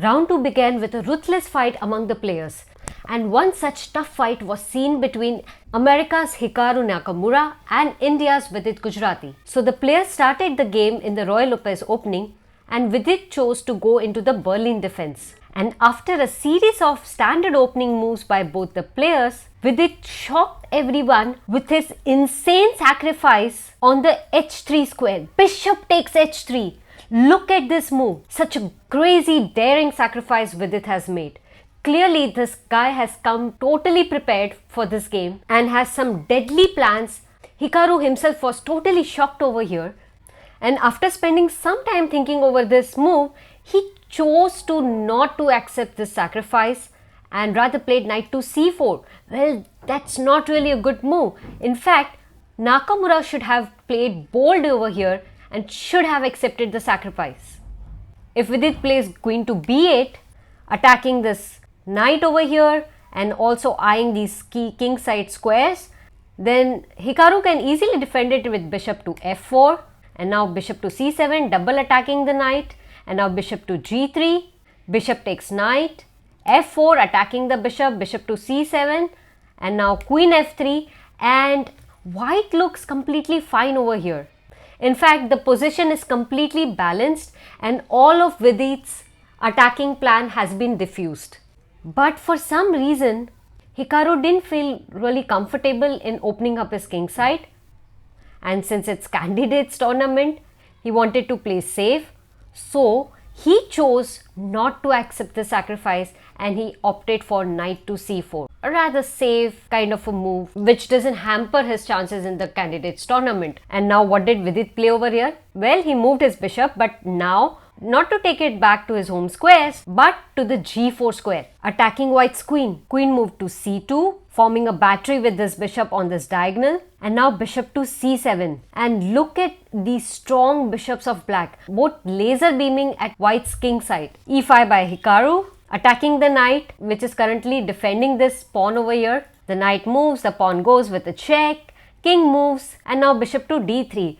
Round 2 began with a ruthless fight among the players. And one such tough fight was seen between America's Hikaru Nakamura and India's Vidit Gujrathi. So the players started the game in the Royal Lopez opening and Vidit chose to go into the Berlin defense. And after a series of standard opening moves by both the players, Vidit shocked everyone with his insane sacrifice on the h3 square. Bishop takes h3. Look at this move. Such a crazy, daring sacrifice Vidit has made. Clearly, this guy has come totally prepared for this game and has some deadly plans. Hikaru himself was totally shocked over here. And after spending some time thinking over this move, he chose to not to accept this sacrifice and rather played knight to c4. Well, that's not really a good move. In fact, Nakamura should have played bold over here and should have accepted the sacrifice. If Vidit plays queen to b8, attacking this knight over here and also eyeing these key king side squares, then Hikaru can easily defend it with bishop to f4 and now bishop to c7, double attacking the knight, and now bishop to g3, bishop takes knight, f4 attacking the bishop, bishop to c7, and now queen f3, and white looks completely fine over here. In fact, the position is completely balanced and all of Vidit's attacking plan has been diffused. But for some reason, Hikaru didn't feel really comfortable in opening up his king side. And since it's candidates tournament, he wanted to play safe. So he chose not to accept the sacrifice and he opted for knight to c4. A rather safe kind of a move which doesn't hamper his chances in the candidates tournament. And now what did Vidit play over here? Well, he moved his bishop, but now not to take it back to his home squares, but to the g4 square, attacking white's queen. Queen moved to c2, forming a battery with this bishop on this diagonal, and now bishop to c7. And look at these strong bishops of black, both laser beaming at white's king side. e5 by Hikaru, attacking the knight, which is currently defending this pawn over here. The knight moves, the pawn goes with a check. King moves and now bishop to d3.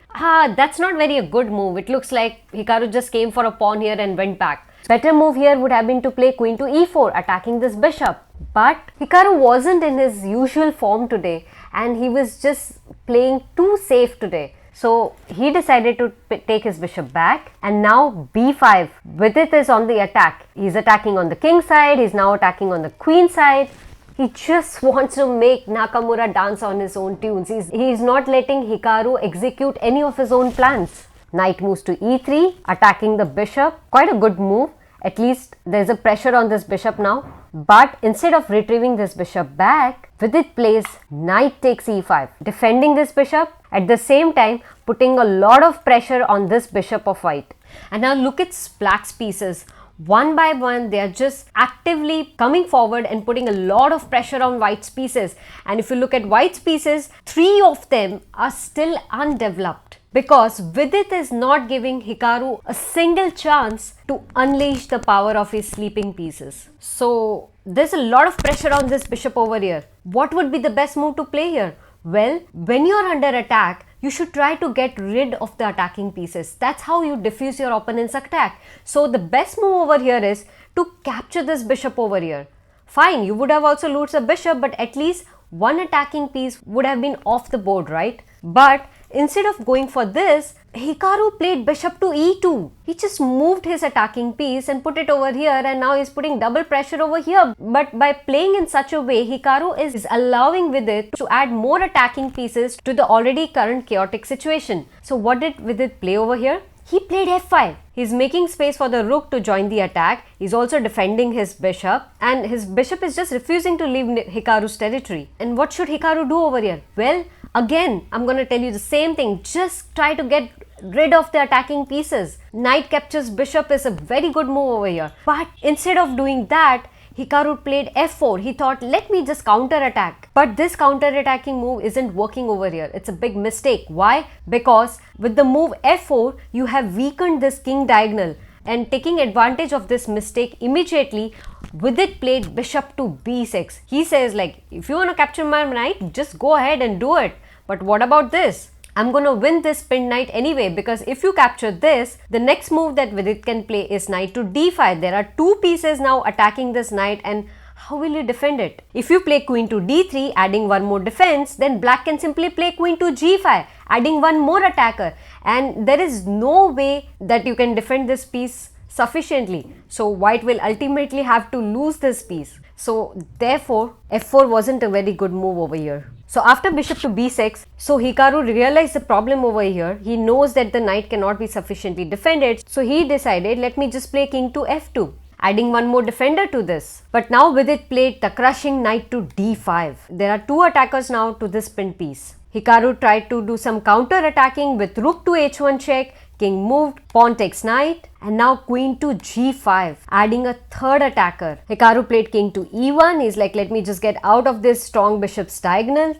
That's not very a good move. It looks like Hikaru just came for a pawn here and went back. Better move here would have been to play queen to e4, attacking this bishop. But Hikaru wasn't in his usual form today and he was just playing too safe today. So he decided to take his bishop back and now b5. Vidit is on the attack. He's attacking on the king side. He's now attacking on the queen side. He just wants to make Nakamura dance on his own tunes. He's not letting Hikaru execute any of his own plans. Knight moves to e3, attacking the bishop. Quite a good move. At least there's a pressure on this bishop now. But instead of retrieving this bishop back, Vidit plays knight takes e5, defending this bishop, at the same time putting a lot of pressure on this bishop of white. And now look at black's pieces. One by one, they are just actively coming forward and putting a lot of pressure on white's pieces. And if you look at white's pieces, 3 of them are still undeveloped because Vidit is not giving Hikaru a single chance to unleash the power of his sleeping pieces. So there's a lot of pressure on this bishop over here. What would be the best move to play here? Well, when you're under attack, you should try to get rid of the attacking pieces. That's how you diffuse your opponent's attack. So the best move over here is to capture this bishop over here. Fine, you would have also looted a bishop, but at least one attacking piece would have been off the board, right? But instead of going for this, Hikaru played bishop to e2. He just moved his attacking piece and put it over here and now he's putting double pressure over here. But by playing in such a way, Hikaru is allowing Vidit to add more attacking pieces to the already current chaotic situation. So what did Vidit play over here? He played f5. He's making space for the rook to join the attack. He's also defending his bishop and his bishop is just refusing to leave Hikaru's territory. And what should Hikaru do over here? Well, again, I'm going to tell you the same thing. Just try to get rid of the attacking pieces. Knight captures bishop is a very good move over here. But instead of doing that, Hikaru played f4. He thought, let me just counter attack. But this counter attacking move isn't working over here. It's a big mistake. Why? Because with the move f4, you have weakened this king diagonal. And taking advantage of this mistake immediately, Vidit played bishop to b6. He says like, if you want to capture my knight, just go ahead and do it. But what about this? I'm gonna win this pinned knight anyway, because if you capture this, the next move that Vidit can play is knight to d5. There are two pieces now attacking this knight, and how will you defend it? If you play queen to d3, adding one more defense, then black can simply play queen to g5, adding one more attacker, and there is no way that you can defend this piece sufficiently. So white will ultimately have to lose this piece. So therefore, f4 wasn't a very good move over here. So after bishop to b6, so Hikaru realized the problem over here. He knows that the knight cannot be sufficiently defended. So he decided, let me just play king to f2, adding one more defender to this. But now Vidit played the crushing knight to d5. There are two attackers now to this pinned piece. Hikaru tried to do some counter attacking with rook to h1 check, king moved, pawn takes knight, and now queen to g5, adding a third attacker. Hikaru played king to e1. He's like, let me just get out of this strong bishop's diagonal,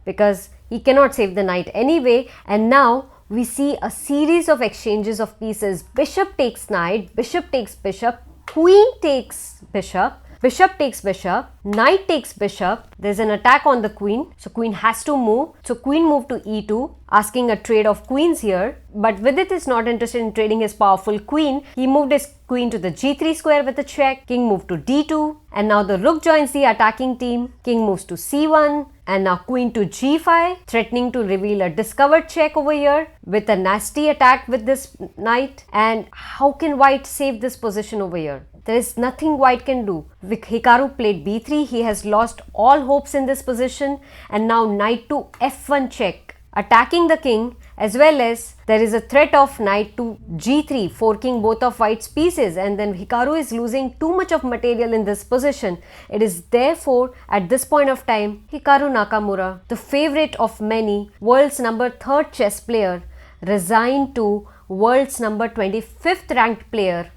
because he cannot save the knight anyway. And now we see a series of exchanges of pieces. Bishop takes knight, bishop takes bishop, queen takes bishop, bishop takes bishop, knight takes bishop. There's an attack on the queen, so queen has to move. So queen moved to e2, asking a trade of queens here. But Vidit is not interested in trading his powerful queen. He moved his queen to the g3 square with a check. King moved to d2, and now the rook joins the attacking team. King moves to c1, and now queen to g5, threatening to reveal a discovered check over here with a nasty attack with this knight. And how can white save this position over here? There is nothing white can do. Hikaru played b3. He has lost all hopes in this position, and now knight to f1 check, attacking the king, as well as there is a threat of knight to g3, forking both of white's pieces, and then Hikaru is losing too much of material in this position. It is therefore at this point of time, Hikaru Nakamura, the favorite of many, world's number 3rd chess player, resigned to world's number 25th ranked player,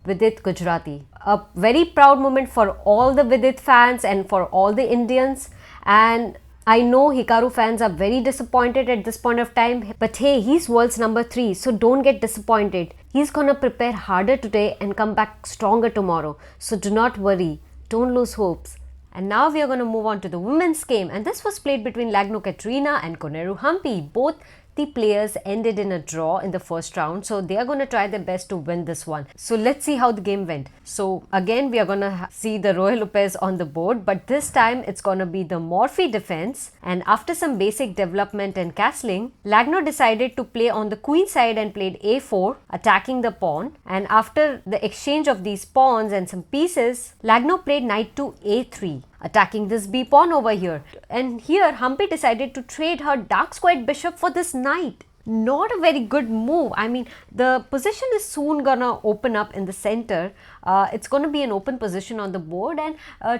Vidit Gujrathi. A very proud moment for all the Vidit fans and for all the Indians, and I know Hikaru fans are very disappointed at this point of time, but hey, he's world's number 3, so don't get disappointed. He's gonna prepare harder today and come back stronger tomorrow. So do not worry, don't lose hopes. And now we are going to move on to the women's game, and this was played between Lagno Kateryna and Koneru Humpy. Both the players ended in a draw in the first round, so they are going to try their best to win this one. So let's see how the game went. So again, we are going to see the Royal Lopez on the board, but this time it's going to be the Morphy defense. And after some basic development and castling, Lagno decided to play on the queen side and played a4, attacking the pawn. And after the exchange of these pawns and some pieces, Lagno played knight to a3, attacking this b pawn over here. And here Humpy decided to trade her dark squared bishop for this knight. Not a very good move. I mean, the position is soon gonna open up in the center. It's gonna be an open position on the board, and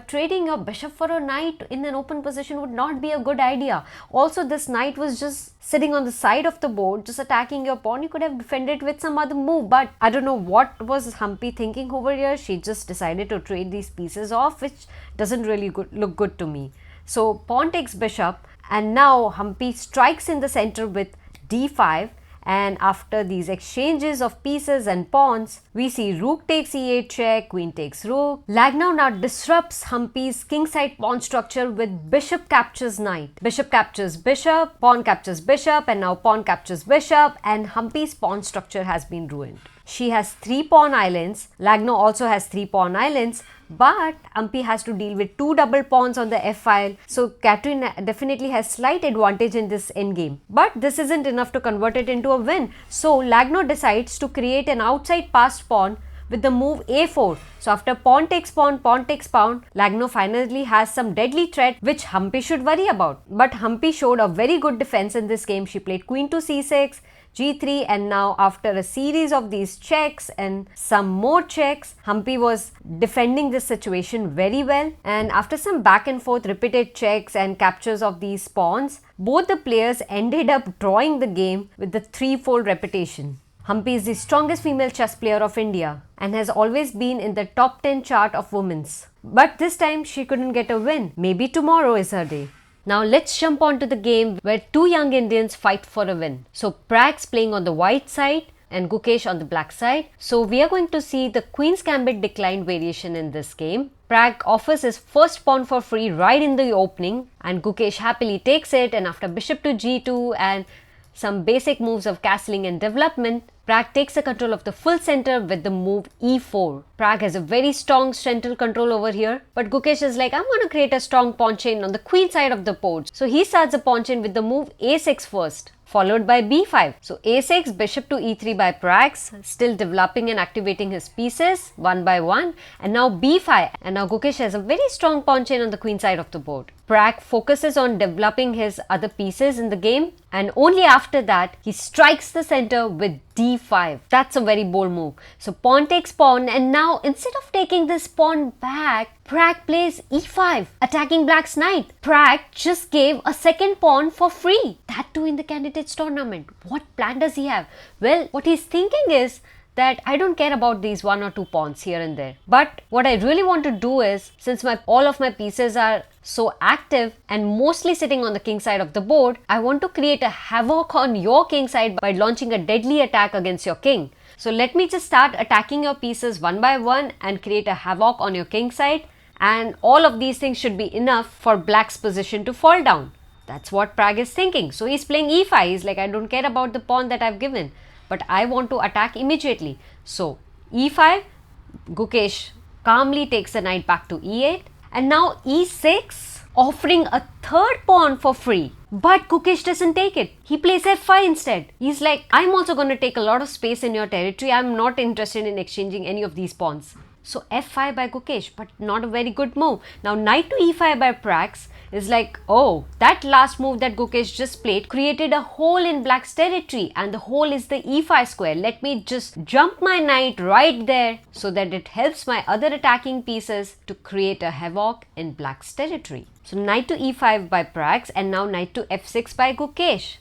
trading a bishop for a knight in an open position would not be a good idea. Also, this knight was just sitting on the side of the board, just attacking your pawn. You could have defended with some other move, but I don't know what was Humpy thinking over here. She just decided to trade these pieces off, which doesn't really look good to me. So pawn takes bishop, and now Humpy strikes in the center with d5, and after these exchanges of pieces and pawns, we see rook takes e8 check, queen takes rook. Lagno now disrupts Humpy's kingside pawn structure with bishop captures knight. Bishop captures bishop, pawn captures bishop, and now pawn captures bishop, and Humpy's pawn structure has been ruined. She has 3 pawn islands. Lagno also has 3 pawn islands, but Humpy has to deal with 2 double pawns on the f-file. So Kateryna definitely has slight advantage in this endgame. But this isn't enough to convert it into a win. So Lagno decides to create an outside passed pawn with the move a4. So after pawn takes pawn, pawn takes pawn, Lagno finally has some deadly threat which Humpy should worry about. But Humpy showed a very good defense in this game. She played queen to c6, g3, and now after a series of these checks and some more checks, Humpy was defending this situation very well. And after some back and forth repeated checks and captures of these pawns, both the players ended up drawing the game with the 3-fold repetition. Humpy is the strongest female chess player of India and has always been in the top 10 chart of women's. But this time she couldn't get a win. Maybe tomorrow is her day. Now let's jump on to the game where 2 young Indians fight for a win. So Prag's playing on the white side and Gukesh on the black side. So we are going to see the Queen's Gambit declined variation in this game. Pragg offers his first pawn for free right in the opening, and Gukesh happily takes it, and after bishop to g2 and some basic moves of castling and development, Pragg takes the control of the full center with the move e4. Pragg has a very strong central control over here, but Gukesh is like, I'm going to create a strong pawn chain on the queen side of the board. So he starts the pawn chain with the move a6 first, followed by b5. So a6, bishop to e3 by Pragg, still developing and activating his pieces one by one, and now b5. And now Gukesh has a very strong pawn chain on the queen side of the board. Pragg focuses on developing his other pieces in the game, and only after that he strikes the center with d5. That's a very bold move. So pawn takes pawn, and now instead of taking this pawn back, Pragg plays e5, attacking black's knight. Pragg just gave a second pawn for free. That too in the Candidates Tournament. What plan does he have? Well, what he's thinking is that I don't care about these 1 or 2 pawns here and there. But what I really want to do is, since all of my pieces are so active and mostly sitting on the king side of the board, I want to create a havoc on your king side by launching a deadly attack against your king. So let me just start attacking your pieces one by one and create a havoc on your king side, and all of these things should be enough for black's position to fall down. That's what Pragg is thinking. So he's playing e5. He's like, I don't care about the pawn that I've given, but I want to attack immediately. So e5, Gukesh calmly takes the knight back to e8, and now e6, offering a third pawn for free. But Gukesh doesn't take it. He plays f5 instead. He's like, I'm also going to take a lot of space in your territory. I'm not interested in exchanging any of these pawns. So f5 by Gukesh, but not a very good move. Now knight to e5 by Pragg is like, oh, that last move that Gukesh just played created a hole in black's territory, and the hole is the e5 square. Let me just jump my knight right there so that it helps my other attacking pieces to create a havoc in black's territory. So knight to e5 by Pragg, and now knight to f6 by Gukesh.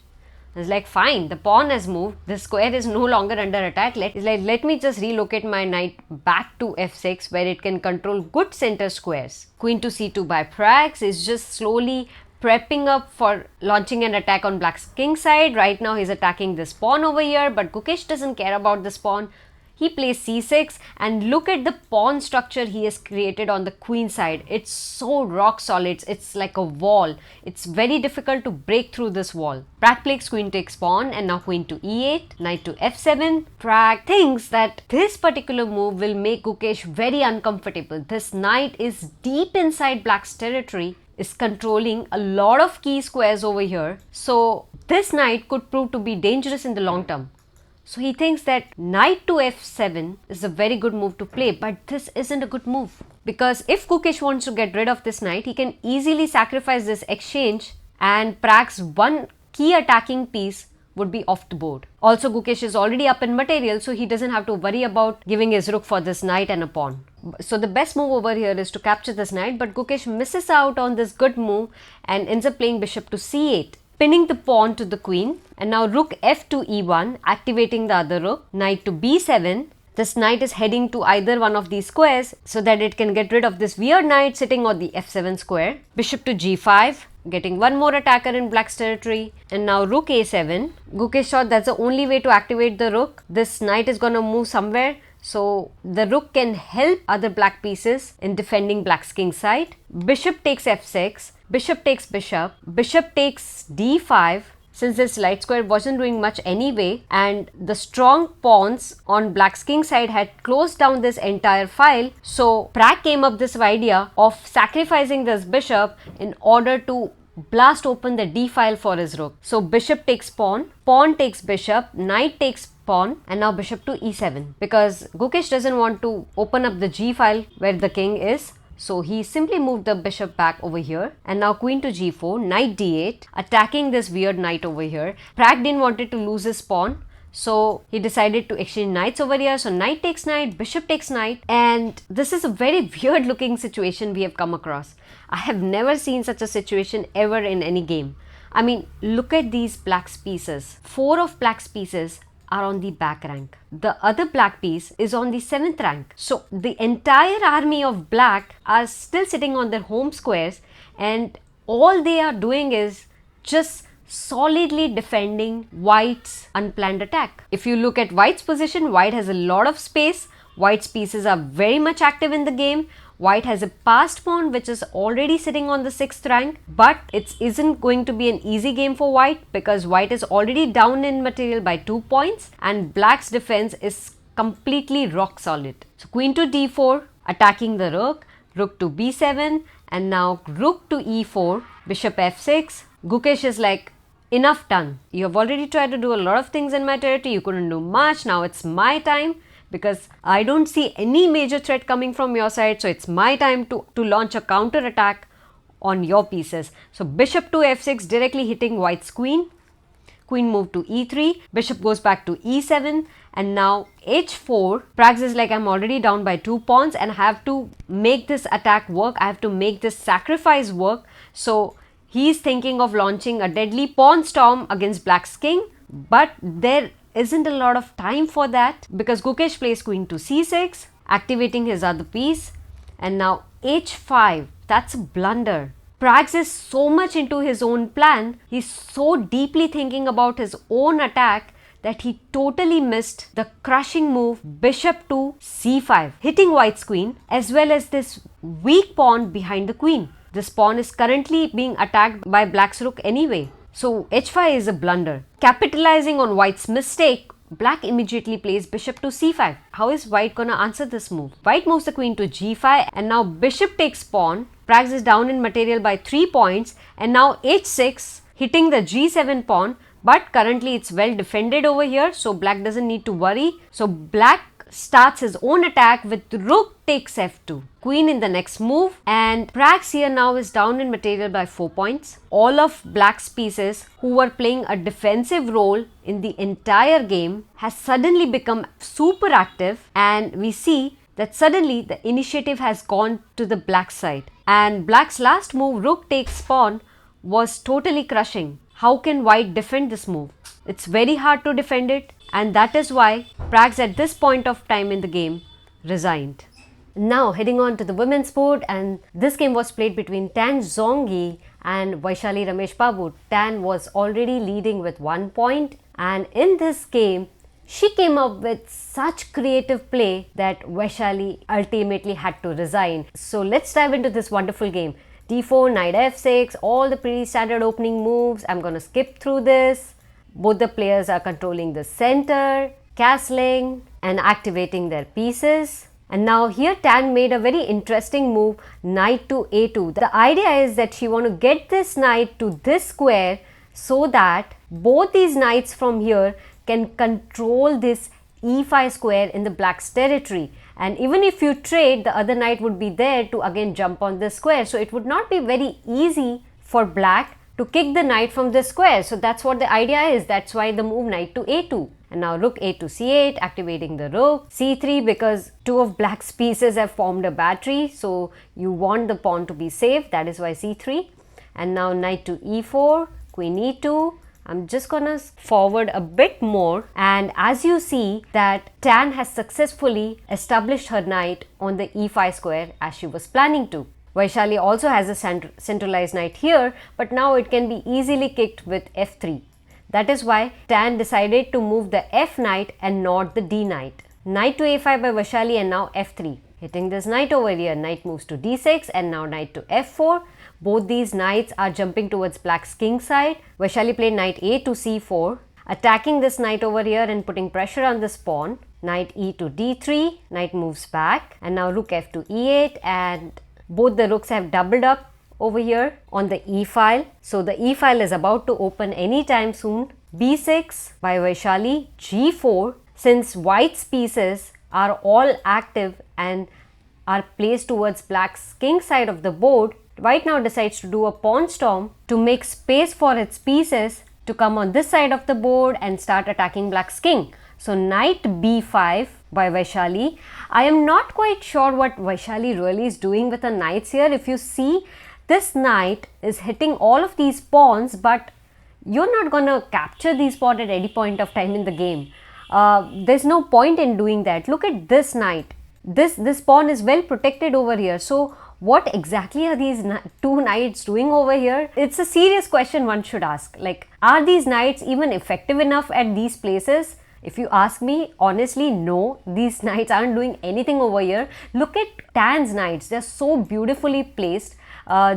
It's like, fine, the pawn has moved, the square is no longer under attack. Let me just relocate my knight back to f6 where it can control good center squares. Queen to c2 by Pragg is just slowly prepping up for launching an attack on black's king side. Right now he's attacking this pawn over here, but Gukesh doesn't care about this pawn. He plays c6, and look at the pawn structure he has created on the queen side. It's so rock solid. It's like a wall. It's very difficult to break through this wall. Pragg plays queen takes pawn, and now queen to e8, knight to f7. Pragg thinks that this particular move will make Gukesh very uncomfortable. This knight is deep inside black's territory, is controlling a lot of key squares over here. So this knight could prove to be dangerous in the long term. So he thinks that knight to f7 is a very good move to play, but this isn't a good move. Because if Gukesh wants to get rid of this knight, he can easily sacrifice this exchange, and Pragg's one key attacking piece would be off the board. Also, Gukesh is already up in material, so he doesn't have to worry about giving his rook for this knight and a pawn. So the best move over here is to capture this knight, but Gukesh misses out on this good move and ends up playing bishop to c8. Pinning the pawn to the queen, and now rook f to e1, activating the other rook, knight to b7. This knight is heading to either one of these squares so that it can get rid of this weird knight sitting on the f7 square. Bishop to g5, getting one more attacker in black's territory, and now rook a7. Gukesh thought that's the only way to activate the rook. This knight is going to move somewhere, so the rook can help other black pieces in defending black's king side. Bishop takes f6. Bishop takes bishop, bishop takes d5, since this light square wasn't doing much anyway, and the strong pawns on black's king side had closed down this entire file. So Pragg came up with this idea of sacrificing this bishop in order to blast open the d file for his rook. So bishop takes pawn, pawn takes bishop, knight takes pawn, and now bishop to e7, because Gukesh doesn't want to open up the g file where the king is. So he simply moved the bishop back over here, and now queen to g4, knight d8, attacking this weird knight over here. Pragg didn't want to lose his pawn, so he decided to exchange knights over here. So knight takes knight, bishop takes knight, and this is a very weird looking situation we have come across. I have never seen such a situation ever in any game. I mean, look at these black's pieces. 4 of black's pieces are on the back rank. The other black piece is on the 7th rank. So the entire army of black are still sitting on their home squares, and all they are doing is just solidly defending white's unplanned attack. If you look at white's position, white has a lot of space. White's pieces are very much active in the game. White has a passed pawn which is already sitting on the 6th rank, but it isn't going to be an easy game for White because White is already down in material by 2 points and Black's defense is completely rock solid. So Queen to d4, attacking the rook, rook to b7, and now rook to e4, bishop f6. Gukesh is like, enough done. You have already tried to do a lot of things in my territory, you couldn't do much, now it's my time. Because I don't see any major threat coming from your side, so it's my time to launch a counter attack on your pieces. So bishop to f6 directly hitting White's queen. Queen move to e3, bishop goes back to e7, and now h4. Pragg is like, I'm already down by 2 pawns and I have to make this attack work, I have to make this sacrifice work. So he's thinking of launching a deadly pawn storm against Black's king, but there isn't a lot of time for that because Gukesh plays queen to c6, activating his other piece, and now h5. That's a blunder. Pragg is so much into his own plan, he's so deeply thinking about his own attack that he totally missed the crushing move bishop to c5, hitting White's queen as well as this weak pawn behind the queen. This pawn is currently being attacked by Black's rook anyway. So h5 is a blunder. Capitalizing on White's mistake, Black immediately plays bishop to c5. How is White gonna answer this move? White moves the queen to g5 and now bishop takes pawn. Pragg is down in material by 3 points and now h6 hitting the g7 pawn, but currently it's well defended over here, so Black doesn't need to worry. So Black starts his own attack with rook takes f2. Queen in the next move, and Pragg here now is down in material by 4 points. All of Black's pieces who were playing a defensive role in the entire game has suddenly become super active, and we see that suddenly the initiative has gone to the Black side. And Black's last move, rook takes pawn, was totally crushing. How can White defend this move? It's very hard to defend it, and that is why Pragg at this point of time in the game resigned. Now heading on to the women's board, and this game was played between Tan Zhongyi and Vaishali Rameshbabu. Tan was already leading with 1 point, and in this game she came up with such creative play that Vaishali ultimately had to resign. So let's dive into this wonderful game. d4, knight f6, all the pretty standard opening moves. I'm gonna skip through this. Both the players are controlling the center, castling and activating their pieces. And now here Tan made a very interesting move, knight to a2. The idea is that she want to get this knight to this square so that both these knights from here can control this e5 square in the Black's territory. And even if you trade, the other knight would be there to again jump on this square. So it would not be very easy for Black to kick the knight from this square. So that's what the idea is. That's why the move knight to a2. And now rook a to c8, activating the rook. c3, because two of Black's pieces have formed a battery. So you want the pawn to be safe. That is why c3. And now knight to e4, queen e2. I'm just gonna forward a bit more, and as you see that Tan has successfully established her knight on the e5 square as she was planning to. Vaishali also has a centralized knight here, but now it can be easily kicked with f3. That is why Tan decided to move the f knight and not the d knight. Knight to a5 by Vaishali and now f3. Hitting this knight over here, knight moves to d6 and now knight to f4. Both these knights are jumping towards Black's king side. Vaishali played knight a to c4, attacking this knight over here and putting pressure on this pawn. Knight e to d3, knight moves back, and now rook f to e8, and both the rooks have doubled up over here on the e file. So the e file is about to open anytime soon. b6 by Vaishali, g4, since White's pieces are all active and are placed towards Black's king side of the board, White now decides to do a pawn storm to make space for its pieces to come on this side of the board and start attacking Black's king. So knight b5 by Vaishali. I am not quite sure what Vaishali really is doing with the knights here. If you see, this knight is hitting all of these pawns, but you're not gonna capture these pawns at any point of time in the game. There's no point in doing that. Look at this knight. This pawn is well protected over here. So what exactly are these two knights doing over here? It's a serious question one should ask. Like, are these knights even effective enough at these places? If you ask me, honestly, no, these knights aren't doing anything over here. Look at Tan's knights, they're so beautifully placed.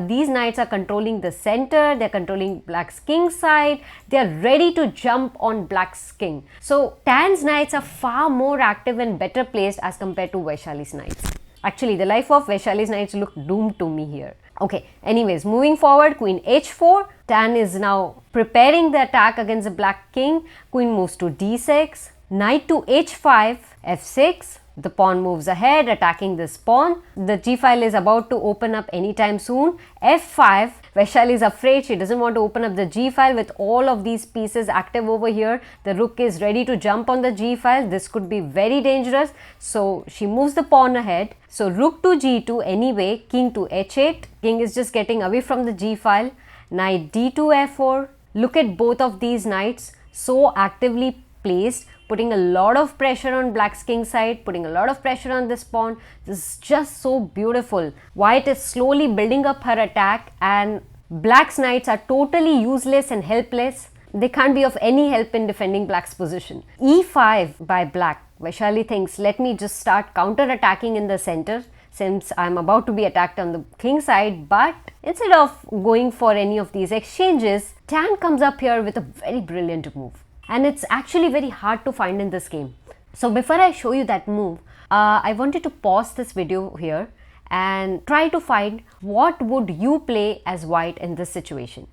These knights are controlling the center, they're controlling Black's king side, they're ready to jump on Black's king. So Tan's knights are far more active and better placed as compared to Vaishali's knights. Actually, the life of Vaishali's knights look doomed to me here. Okay, anyways, moving forward, queen h4. Tan is now preparing the attack against the black king. Queen moves to d6. Knight to h5, f6. The pawn moves ahead, attacking this pawn. The g-file is about to open up anytime soon. f5. Vaishali is afraid. She doesn't want to open up the g-file with all of these pieces active over here. The rook is ready to jump on the g-file. This could be very dangerous. So she moves the pawn ahead. So rook to g2 anyway. King to h8. King is just getting away from the g-file. Knight d2 f4. Look at both of these knights, so actively placed, putting a lot of pressure on Black's king side, putting a lot of pressure on this pawn. This is just so beautiful. White is slowly building up her attack and Black's knights are totally useless and helpless. They can't be of any help in defending Black's position. e5 by Black. Vaishali thinks, let me just start counter-attacking in the center since I'm about to be attacked on the king side, but instead of going for any of these exchanges, Tan comes up here with a very brilliant move. And it's actually very hard to find in this game. So before I show you that move, I wanted to pause this video here and try to find what would you play as white in this situation.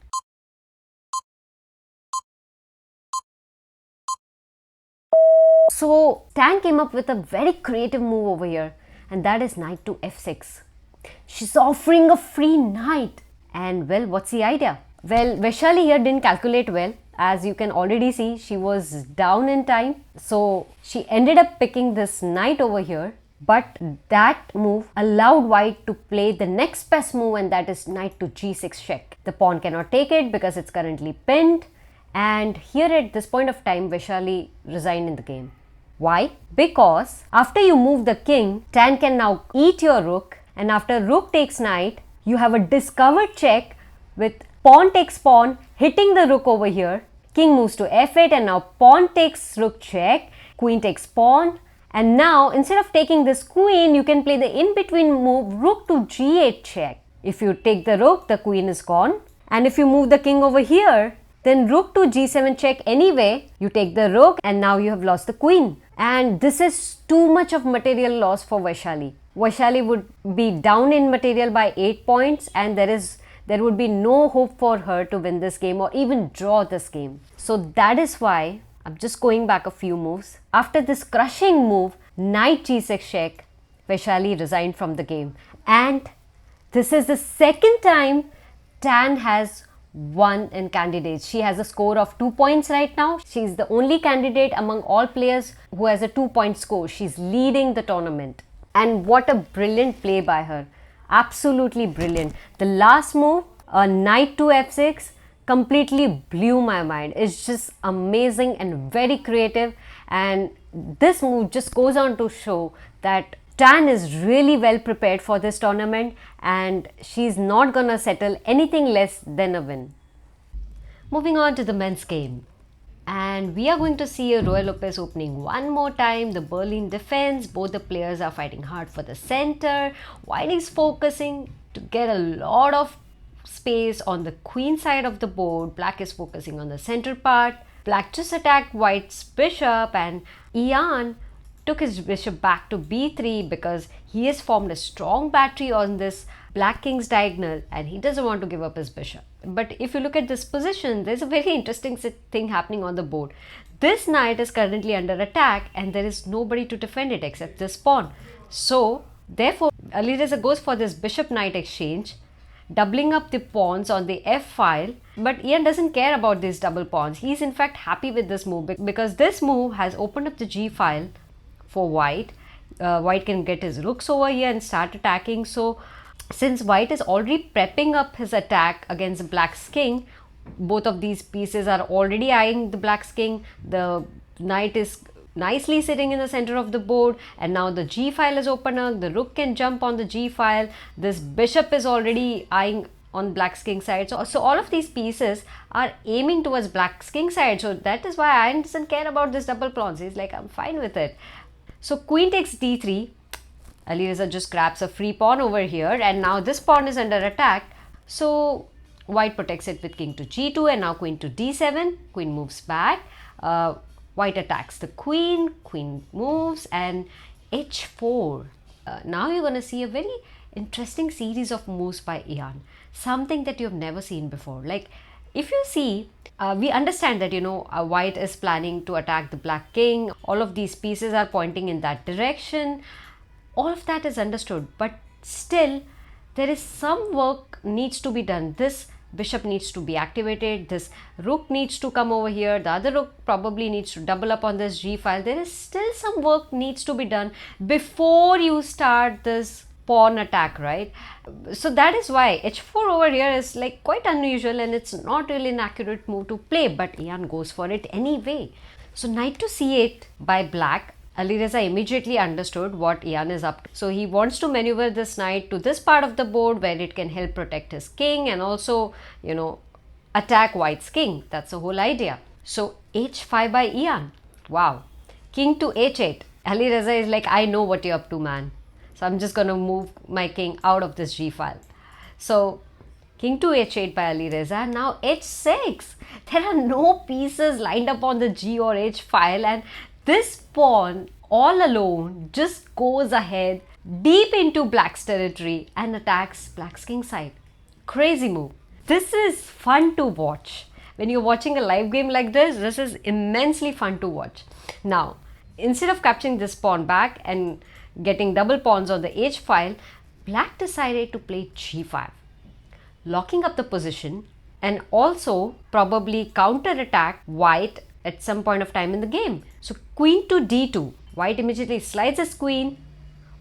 So Tan came up with a very creative move over here, and that is knight to f6. She's offering a free knight. And well, what's the idea? Well, Vaishali here didn't calculate well. As you can already see, she was down in time. So she ended up picking this knight over here. But that move allowed white to play the next best move, and that is knight to g6 check. The pawn cannot take it because it's currently pinned. And here at this point of time, Vaishali resigned in the game. Why? Because after you move the king, Tan can now eat your rook, and after rook takes knight, you have a discovered check with pawn takes pawn hitting the rook over here. King moves to f8 and now pawn takes rook check, queen takes pawn, and now instead of taking this queen, you can play the in-between move rook to g8 check. If you take the rook, the queen is gone, and if you move the king over here, then rook to g7 check anyway, you take the rook and now you have lost the queen. And this is too much of material loss for Vaishali. Vaishali would be down in material by 8 points, and there would be no hope for her to win this game or even draw this game. So that is why I'm just going back a few moves. After this crushing move, knight g6 check, Vaishali resigned from the game. And this is the second time Tan has won in candidates. She has a score of 2 points right now. She's the only candidate among all players who has a 2-point score. She's leading the tournament. And what a brilliant play by her. Absolutely brilliant. The last move, a knight to f6, completely blew my mind. It's just amazing and very creative. And this move just goes on to show that Tan is really well prepared for this tournament and she's not gonna settle anything less than a win. Moving on to the men's game. And we are going to see a Ruy Lopez opening one more time. The Berlin defense, both the players are fighting hard for the center. White is focusing to get a lot of space on the queen side of the board. Black is focusing on the center part. Black just attacked White's bishop, and Ian took his bishop back to b3 because he has formed a strong battery on this black king's diagonal and he doesn't want to give up his bishop. But if you look at this position, there's a very interesting thing happening on the board. This knight is currently under attack and there is nobody to defend it except this pawn. So therefore Alireza goes for this bishop knight exchange, doubling up the pawns on the f file. But Ian doesn't care about these double pawns. He's in fact happy with this move because this move has opened up the g file for White. White can get his rooks over here and start attacking. So since White is already prepping up his attack against Black's king, both of these pieces are already eyeing the Black's king. The knight is nicely sitting in the center of the board, and now the g file is open up. The rook can jump on the g file. This bishop is already eyeing on black's king side. So all of these pieces are aiming towards black's king side. So that is why Ian doesn't care about this double pawns. He's like, I'm fine with it. So queen takes d3. Alireza just grabs a free pawn over here, and now this pawn is under attack. So white protects it with king to g2, and now queen to d7. Queen moves back. White attacks the queen. Queen moves, and h4. Now you're going to see a very interesting series of moves by Ian. Something that you've never seen before. Like, if you see, we understand that, white is planning to attack the black king. All of these pieces are pointing in that direction. All of that is understood, but still there is some work needs to be done. This bishop needs to be activated. This rook needs to come over here. The other rook probably needs to double up on this g file. There is still some work needs to be done before you start this pawn attack, right? So that is why h4 over here is like quite unusual, and it's not really an accurate move to play, but Ian goes for it anyway. So knight to c8 by black. Alireza immediately understood what Ian is up to. So he wants to maneuver this knight to this part of the board where it can help protect his king and also, attack white's king. That's the whole idea. So h5 by Ian. Wow. King to h8. Alireza is like, I know what you're up to, man. So I'm just going to move my king out of this g file. So king to h8 by Alireza. Now h6. There are no pieces lined up on the g or h file, and this pawn all alone just goes ahead deep into black's territory and attacks black's king side. Crazy move. This is fun to watch. When you're watching a live game like this is immensely fun to watch. Now, instead of capturing this pawn back and getting double pawns on the h file, black decided to play g5, locking up the position and also probably counter-attack white at some point of time in the game. So queen to d2. White immediately slides his queen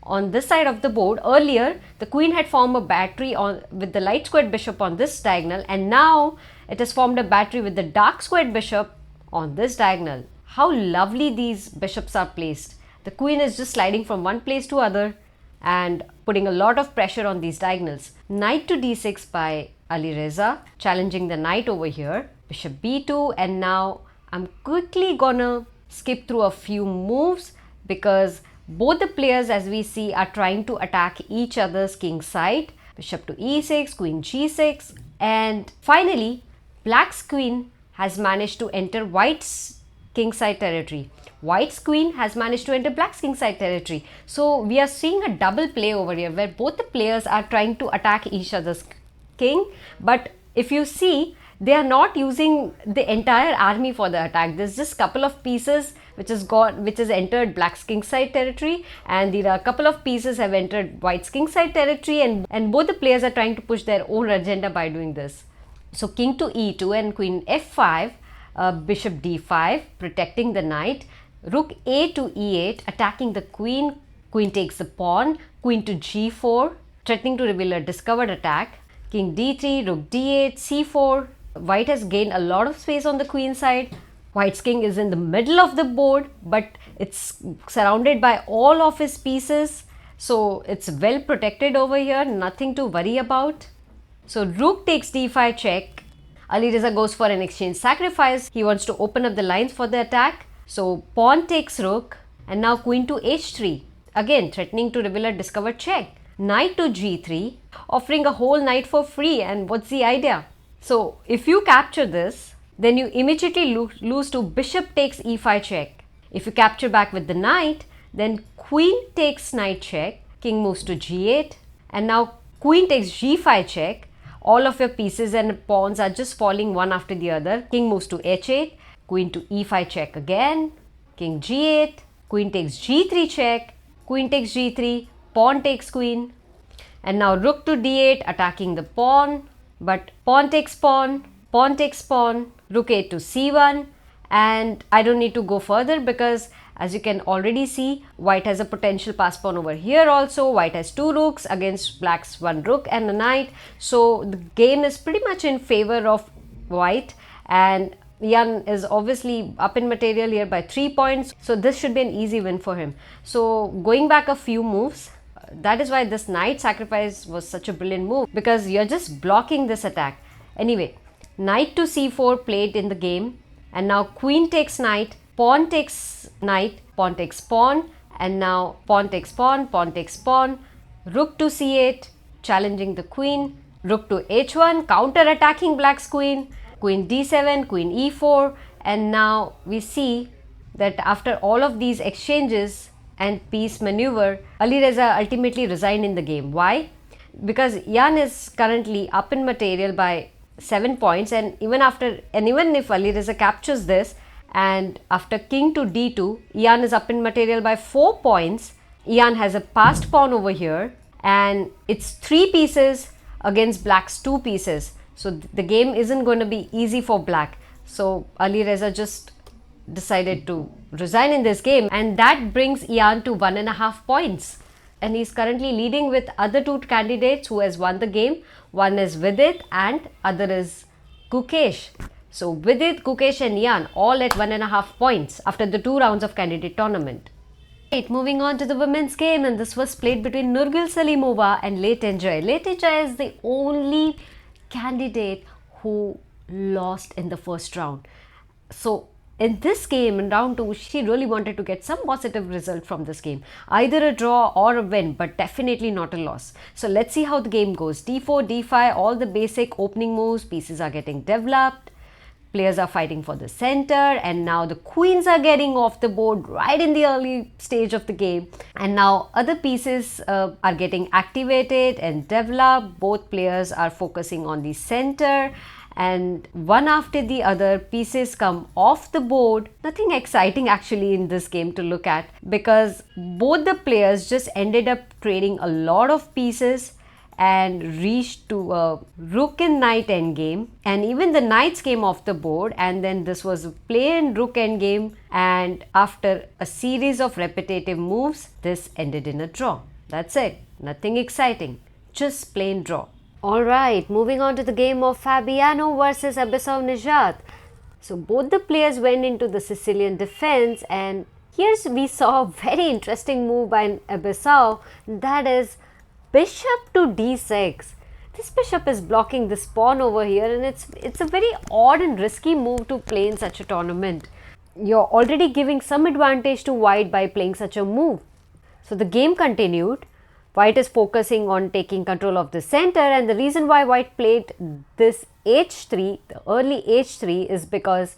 on this side of the board. Earlier, the queen had formed a battery with the light squared bishop on this diagonal, and now it has formed a battery with the dark squared bishop on this diagonal. How lovely these bishops are placed. The queen is just sliding from one place to other and putting a lot of pressure on these diagonals. Knight to d6 by Alireza, challenging the knight over here. Bishop b2, and now I'm quickly gonna skip through a few moves because both the players, as we see, are trying to attack each other's king side. Bishop to e6, queen g6, and finally black's queen has managed to enter white's king side territory. White's queen has managed to enter black's king side territory. So we are seeing a double play over here where both the players are trying to attack each other's king, but if you see, they are not using the entire army for the attack. There's just couple of pieces which has entered black's king side territory, and there are a couple of pieces have entered white's king side territory, and both the players are trying to push their own agenda by doing this. So king to e2 and queen f5, bishop d5, protecting the knight. Rook a to e8, attacking the queen. Queen takes the pawn. Queen to g4, threatening to reveal a discovered attack. King d3, rook d8, c4. White has gained a lot of space on the queen side. White's king is in the middle of the board, but it's surrounded by all of his pieces. So it's well protected over here, nothing to worry about. So rook takes d5 check. Alireza goes for an exchange sacrifice. He wants to open up the lines for the attack. So pawn takes rook, and now queen to h3. Again, threatening to reveal a discovered check. Knight to g3, offering a whole knight for free. And what's the idea? So if you capture this, then you immediately lose to bishop takes e5 check. If you capture back with the knight, then queen takes knight check, king moves to g8, and now queen takes g5 check. All of your pieces and pawns are just falling one after the other. King moves to h8, queen to e5 check again, king g8, queen takes g3 check, queen takes g3, pawn takes queen, and now rook to d8 attacking the pawn, but pawn takes pawn, pawn takes pawn, rook a to c1, and I don't need to go further because as you can already see, white has a potential pass pawn over here also. White has two rooks against black's one rook and a knight. So the game is pretty much in favor of white, and Ian is obviously up in material here by 3 points. So this should be an easy win for him. So going back a few moves, that is why this knight sacrifice was such a brilliant move, because you're just blocking this attack. Anyway, knight to c4 played in the game, and now queen takes knight, pawn takes knight, pawn takes pawn, and now pawn takes pawn, pawn takes pawn, rook to c8, challenging the queen, rook to h1, counter attacking black's queen, queen d7, queen e4, and now we see that after all of these exchanges and piece maneuver, Alireza ultimately resigned in the game. Why? Because Ian is currently up in material by 7 points, and even if Alireza captures this, and after king to d2, Ian is up in material by 4 points. Ian has a passed pawn over here, and it's 3 pieces against black's 2 pieces. So the game isn't going to be easy for black. So Alireza just decided to resign in this game, and that brings Ian to 1.5 points. And he's currently leading with other 2 candidates who has won the game. One is Vidit and other is Gukesh. So Vidit, Gukesh and Ian all at 1.5 points after the 2 rounds of candidate tournament. Right, moving on to the women's game, and this was played between Nurgyul Salimova and Tingjie. Tingjie is the only candidate who lost in the first round. So in this game, in round 2, she really wanted to get some positive result from this game. Either a draw or a win, but definitely not a loss. So let's see how the game goes. d4, d5, all the basic opening moves, pieces are getting developed. Players are fighting for the center, and now the queens are getting off the board right in the early stage of the game. And now other pieces are getting activated and developed. Both players are focusing on the center, and one after the other pieces come off the board. Nothing exciting actually in this game to look at, because both the players just ended up trading a lot of pieces and reached to a rook and knight endgame, and even the knights came off the board, and then this was a plain rook endgame, and after a series of repetitive moves, this ended in a draw. That's it. Nothing exciting. Just plain draw. Alright, moving on to the game of Fabiano versus Abasov Nijat. So both the players went into the Sicilian defense, and here we saw a very interesting move by Abasov, that is bishop to d6. This bishop is blocking this pawn over here, and it's a very odd and risky move to play in such a tournament. You're already giving some advantage to white by playing such a move. So the game continued. White is focusing on taking control of the center, and the reason why white played this h3, the early h3, is because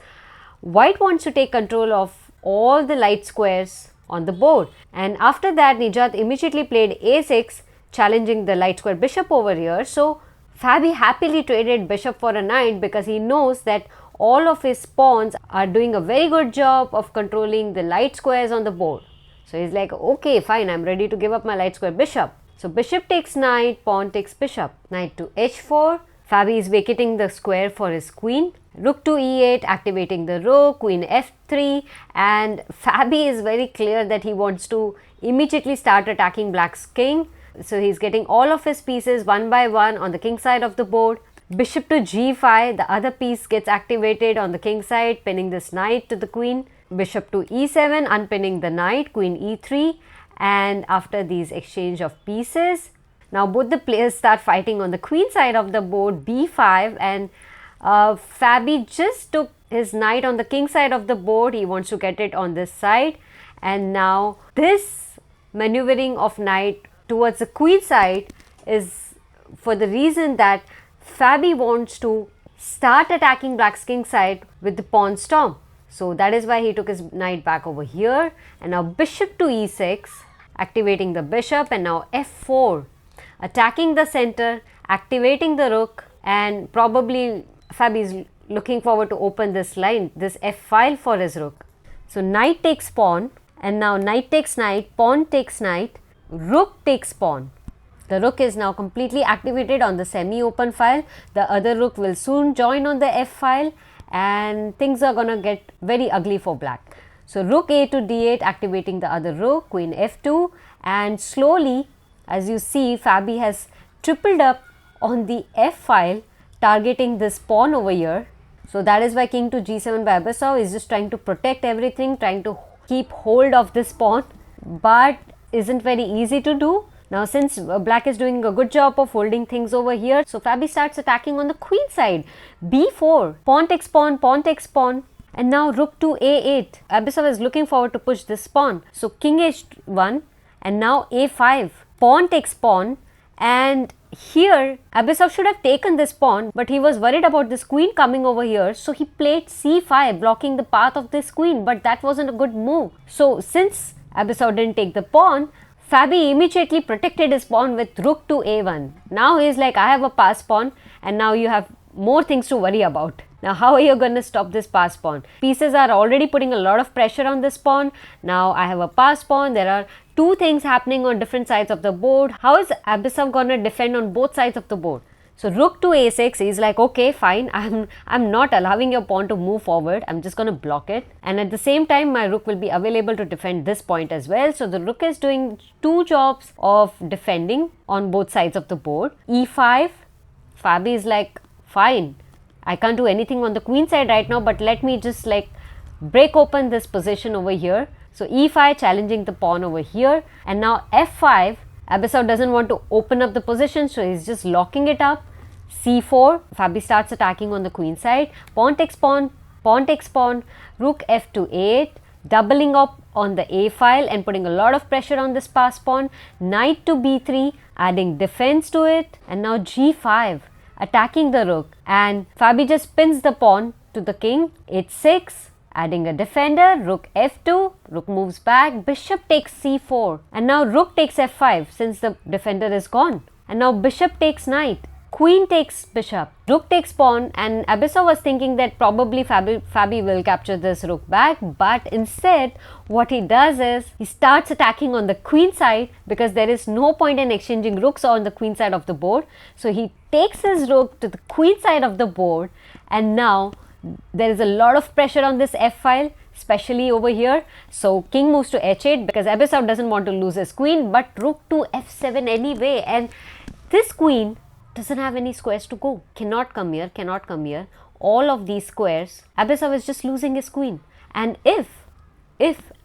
white wants to take control of all the light squares on the board. And after that, Nijat immediately played a6, challenging the light square bishop over here. So Fabi happily traded bishop for a knight, because he knows that all of his pawns are doing a very good job of controlling the light squares on the board. So he's like, okay, fine, I'm ready to give up my light square bishop. So bishop takes knight, pawn takes bishop, knight to h4. Fabi is vacating the square for his queen. Rook to e8, activating the rook, queen f3, and Fabi is very clear that he wants to immediately start attacking black's king. So he's getting all of his pieces one by one on the king side of the board. Bishop to g5, the other piece gets activated on the king side, pinning this knight to the queen. Bishop to e7, unpinning the knight, queen e3, and after these exchange of pieces, now both the players start fighting on the queen side of the board, b5, and Fabi just took his knight on the king side of the board. He wants to get it on this side, and now this maneuvering of knight towards the queen side is for the reason that Fabi wants to start attacking black's king side with the pawn storm. So that is why he took his knight back over here, and now bishop to e6, activating the bishop, and now f4, attacking the center, activating the rook, and probably Fabi is looking forward to open this line, this f file for his rook. So knight takes pawn, and now knight takes knight, pawn takes knight, rook takes pawn. The rook is now completely activated on the semi-open file. The other rook will soon join on the f file, and things are gonna get very ugly for black. So rook a to d8, activating the other rook, queen f2, and slowly, as you see, Fabi has tripled up on the f file, targeting this pawn over here. So that is why king to g7 by Abasov is just trying to protect everything, trying to keep hold of this pawn, but isn't very easy to do. Now since black is doing a good job of holding things over here, so Fabi starts attacking on the queen side. b4, pawn takes pawn, pawn takes pawn. And now rook to a8. Abasov is looking forward to push this pawn. So king h1 and now a5. Pawn takes pawn, and here Abasov should have taken this pawn, but he was worried about this queen coming over here, so he played c5, blocking the path of this queen, but that wasn't a good move. So since Abasov didn't take the pawn, Fabi immediately protected his pawn with rook to a1. Now he's like, I have a pass pawn, and now you have more things to worry about. Now how are you going to stop this pass pawn? Pieces are already putting a lot of pressure on this pawn. Now I have a pass pawn. There are two things happening on different sides of the board. How is Abasov going to defend on both sides of the board? So rook to a6, he's like, okay, fine, I'm not allowing your pawn to move forward. I'm just going to block it. And at the same time, my rook will be available to defend this point as well. So the rook is doing two jobs of defending on both sides of the board. e5, Fabi is like, fine, I can't do anything on the queen side right now, but let me just like break open this position over here. So e5 challenging the pawn over here, and now f5. Abasov doesn't want to open up the position, so he's just locking it up. c4, Fabi starts attacking on the queen side. Pawn takes pawn, pawn takes pawn, rook f to a8, doubling up on the a file and putting a lot of pressure on this pass pawn. Knight to b3, adding defense to it, and now g5, attacking the rook, and Fabi just pins the pawn to the king. h6, adding a defender. Rook f2, rook moves back, bishop takes c4, and now rook takes f5 since the defender is gone, and now bishop takes knight, queen takes bishop, rook takes pawn, and Abasov was thinking that probably Fabi will capture this rook back, but instead what he does is he starts attacking on the queen side because there is no point in exchanging rooks on the queen side of the board. So he takes his rook to the queen side of the board, and now there is a lot of pressure on this f file, especially over here. So king moves to h8 because Abasov doesn't want to lose his queen, but rook to f7 anyway, and this queen doesn't have any squares to go. Cannot come here, cannot come here. All of these squares, Abasov is just losing his queen. And if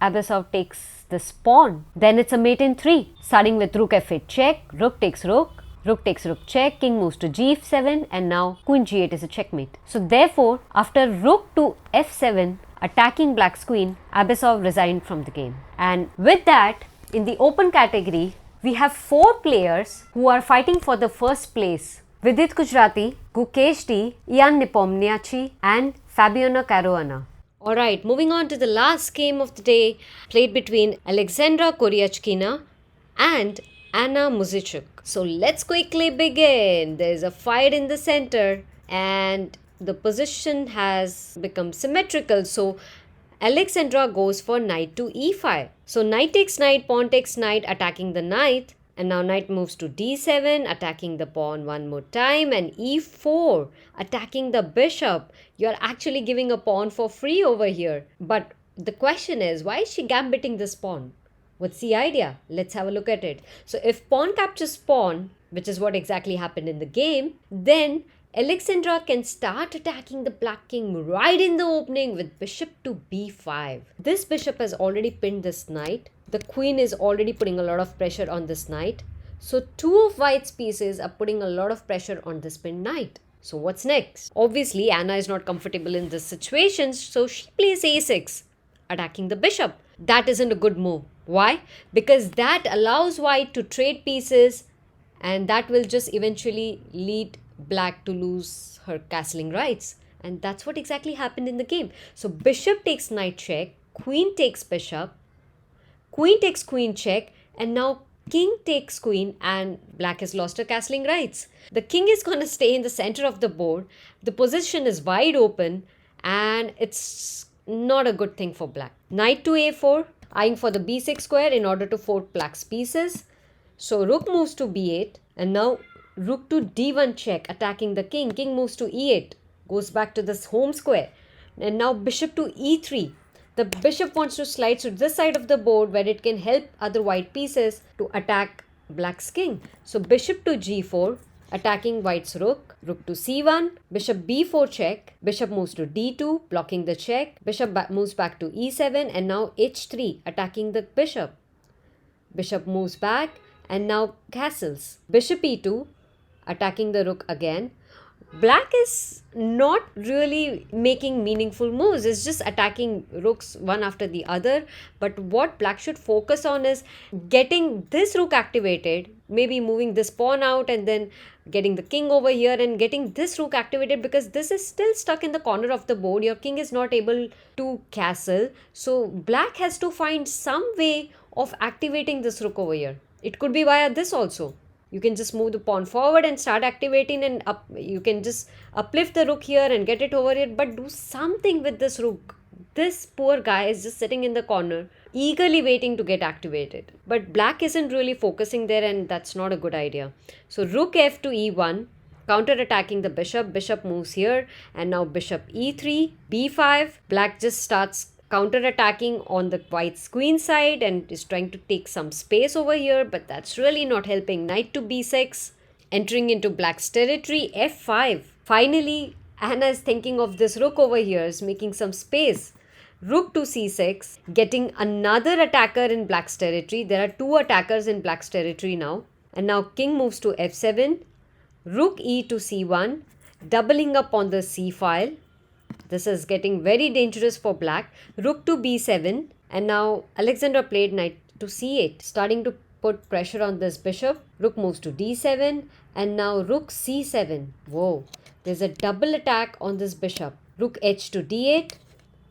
Abasov takes this pawn, then it's a mate in 3, starting with rook f8 check, rook takes rook, rook takes rook check, king moves to g7, and now queen g8 is a checkmate. So therefore, after rook to f7 attacking black's queen, Abasov resigned from the game. And with that, in the open category, we have 4 players who are fighting for the first place: Vidit Gujrathi, Gukesh D, Ian Nepomniachtchi, and Fabiano Caruana. Alright, moving on to the last game of the day, played between Aleksandra Goryachkina and Anna Muzychuk. So let's quickly begin. There's a fight in the center and the position has become symmetrical. So Aleksandra goes for knight to e5. So knight takes knight, pawn takes knight, attacking the knight. And now knight moves to d7, attacking the pawn one more time, and e4, attacking the bishop. You're actually giving a pawn for free over here. But the question is, why is she gambiting this pawn? What's the idea? Let's have a look at it. So if pawn captures pawn, which is what exactly happened in the game, then Aleksandra can start attacking the black king right in the opening with bishop to b5. This bishop has already pinned this knight. The queen is already putting a lot of pressure on this knight. So 2 of white's pieces are putting a lot of pressure on this pinned knight. So what's next? Obviously, Anna is not comfortable in this situation, so she plays a6, attacking the bishop. That isn't a good move. Why? Because that allows white to trade pieces, and that will just eventually lead black to lose her castling rights. And that's what exactly happened in the game. So bishop takes knight check, queen takes bishop, queen takes queen check, and now king takes queen, and black has lost her castling rights. The king is going to stay in the center of the board. The position is wide open, and it's not a good thing for black. Knight to a4, eyeing for the b6 square in order to fort black's pieces. So rook moves to b8, and now rook to d1 check, attacking the king. King moves to e8, goes back to this home square. And now bishop to e3. The bishop wants to slide to this side of the board where it can help other white pieces to attack black's king. So bishop to g4, attacking white's rook. Rook to c1, bishop b4 check, bishop moves to d2, blocking the check. Bishop moves back to e7, and now h3, attacking the bishop. Bishop moves back, and now castles. Bishop e2, attacking the rook again. Black is not really making meaningful moves, it's just attacking rooks one after the other. But what black should focus on is getting this rook activated, maybe moving this pawn out and then getting the king over here and getting this rook activated, because this is still stuck in the corner of the board. Your king is not able to castle, so black has to find some way of activating this rook over here. It could be via this also. You can just move the pawn forward and start activating, and up. You can just uplift the rook here and get it over here, but do something with this rook. This poor guy is just sitting in the corner, eagerly waiting to get activated. But black isn't really focusing there, and that's not a good idea. So rook f to e1, counter-attacking the bishop. Bishop moves here, and now bishop e3, b5. Black just starts counter-attacking on the white's queen side and is trying to take some space over here, but that's really not helping. Knight to b6, entering into black's territory. f5. Finally, Anna is thinking of this rook over here, is making some space. Rook to c6, getting another attacker in black's territory. There are two attackers in black's territory now. And now king moves to f7, rook e to c1, doubling up on the c file. This is getting very dangerous for black. Rook to b7, and now Aleksandra played knight to c8, starting to put pressure on this bishop. Rook moves to d7, and now rook c7. Whoa, there's a double attack on this bishop. Rook h to d8,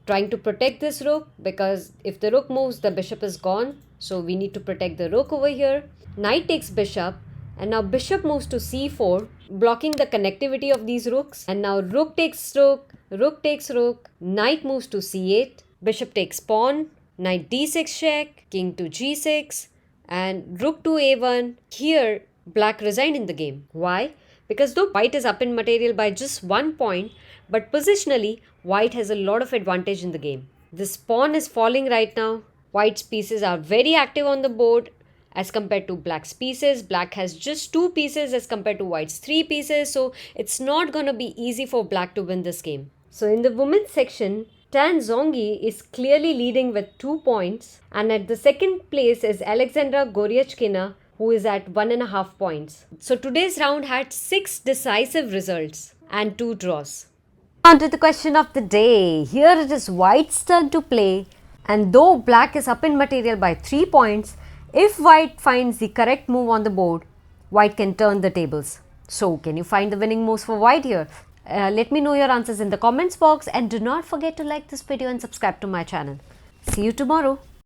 trying to protect this rook, because if the rook moves, the bishop is gone. So we need to protect the rook over here. Knight takes bishop, and now bishop moves to c4, blocking the connectivity of these rooks. And now rook takes rook, rook takes rook, knight moves to c8, bishop takes pawn, knight d6 check, king to g6, and rook to a1. Here, black resigned in the game. Why? Because though white is up in material by just 1 point, but positionally, white has a lot of advantage in the game. This pawn is falling right now. White's pieces are very active on the board as compared to black's pieces. Black has just 2 pieces as compared to white's 3 pieces. So it's not going to be easy for black to win this game. So in the women's section, Tan Zhongyi is clearly leading with 2 points. And at the second place is Aleksandra Goryachkina, who is at 1.5 points. So today's round had 6 decisive results and 2 draws. On to the question of the day. Here it is white's turn to play, and though black is up in material by 3 points, if white finds the correct move on the board, white can turn the tables. So can you find the winning moves for white here? Let me know your answers in the comments box, and do not forget to like this video and subscribe to my channel. See you tomorrow.